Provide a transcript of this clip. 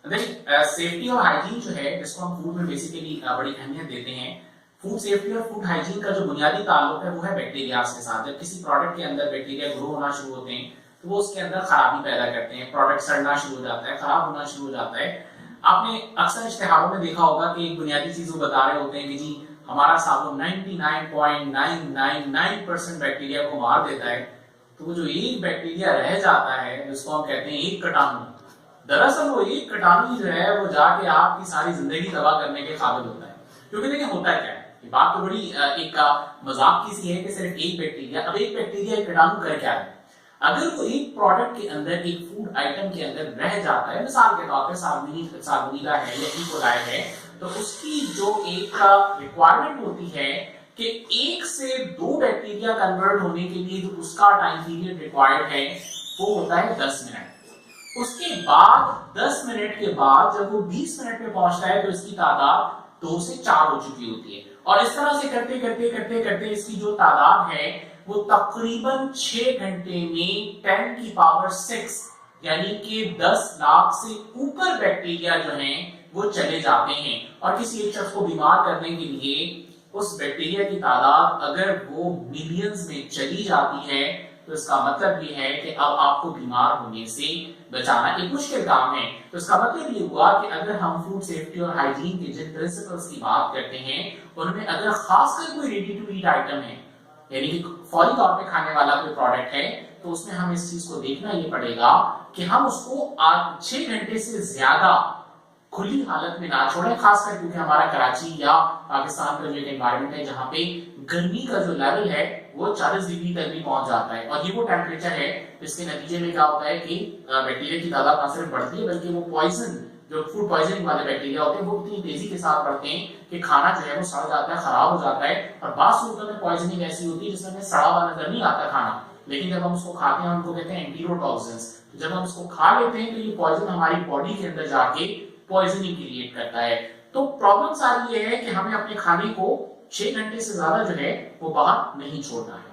Safety और hygiene जो है जिसको हम फूड में बेसिकली बड़ी अहमियत देते हैं, फूड सेफ्टी और फूड हाइजीन का जो बुनियादी ताल्लुक है वो है बैक्टीरिया के साथ। जब किसी प्रोडक्ट के अंदर बैक्टीरिया ग्रो होना शुरू होते हैं तो वो उसके अंदर खराबी पैदा करते हैं, प्रोडक्ट सड़ना शुरू हो जाता है, खराब होना शुरू हो जाता है। आपने अक्सर इश्तिहारों में देखा होगा कि एक बुनियादी चीज वो बता रहे होते हैं कि जी हमारा साबुन 99.999% बैक्टीरिया को मार देता है, तो वो जो एक बैक्टीरिया रह जाता है जिसको हम कहते हैं एक कीटाणु, दरअसल वो एक कीटाणु जो है वो जाके आपकी सारी जिंदगी तबाह करने के काबिल होता है। क्योंकि देखिए होता क्या है, ये बात तो बड़ी एक मजाक की सी है कि सिर्फ एक बैक्टीरिया, अब एक बैक्टीरिया एक कीटाणु कर क्या है, अगर वो एक प्रोडक्ट के अंदर, एक फूड आइटम के अंदर रह जाता है, मिसाल के तौर पर साल्मोनेला है या इकोलाई है, तो उसकी जो एक रिक्वायरमेंट होती है कि एक से दो बैक्टीरिया कन्वर्ट होने के लिए जो उसका टाइम पीरियड रिक्वायर्ड है वो होता है 10 मिनट। उसके बाद 10 मिनट के बाद जब वो 20 मिनट में पहुंचता है तो इसकी तादाद 2 से 4 हो चुकी होती है। और इस तरह से करते करते करते करते इसकी जो तादाद है वो तकरीबन 6 घंटे में 10 की पावर 6 यानी कि 10 लाख से ऊपर बैक्टीरिया जो हैं वो चले जाते हैं। और किसी एक शख्स को बीमार करने के लिए उस बैक्टीरिया की तादाद अगर वो मिलियंस में चली जाती है तो इसका मतलब ये है कि अब आपको बीमार होने से बचाना एक मुश्किल काम है। तो इसका मतलब ये हुआ कि अगर हम फूड सेफ्टी और हाइजीन के जिन प्रिंसिपल्स की बात करते हैं उनमें अगर खासकर कोई रेडी टू ईट आइटम है, यानी कि फौरी तौर पे खाने वाला कोई प्रोडक्ट है, तो उसमें हम इस चीज को देखना ये पड़ेगा कि हम उसको 6 घंटे से ज्यादा खुली हालत में ना छोड़ें, खासकर क्योंकि हमारा कराची या पाकिस्तान का जो एक एनवायरनमेंट है जहाँ पे गर्मी का जो लेवल है वो 40 डिग्री तक भी पहुंच जाता है। और ये वो टेम्परेचर है जिसके नतीजे में क्या होता है कि बैक्टीरिया की तादाद ना सिर्फ बढ़ती है बल्कि वो पॉइजन, जो फूड पॉइजनिंग वाले बैक्टीरिया होते हैं वो इतनी तेजी के साथ बढ़ते हैं कि खाना जो है वो सड़ जाता है, खराब हो जाता है। और बात सूरतों में पॉइजनिंग ऐसी होती है जिसमें सड़ा हुआ नजर नहीं आता खाना, लेकिन जब हम उसको खाते हैं उनको कहते हैं एंटीरोटॉक्सिन्स। जब हम उसको खा लेते हैं तो ये पॉइजन हमारी बॉडी के अंदर जाके पॉइजनिंग क्रिएट करता है। तो प्रॉब्लम सारी ये है कि हमें अपने खाने को 6 घंटे से ज्यादा जो है वो बाहर नहीं छोड़ना है।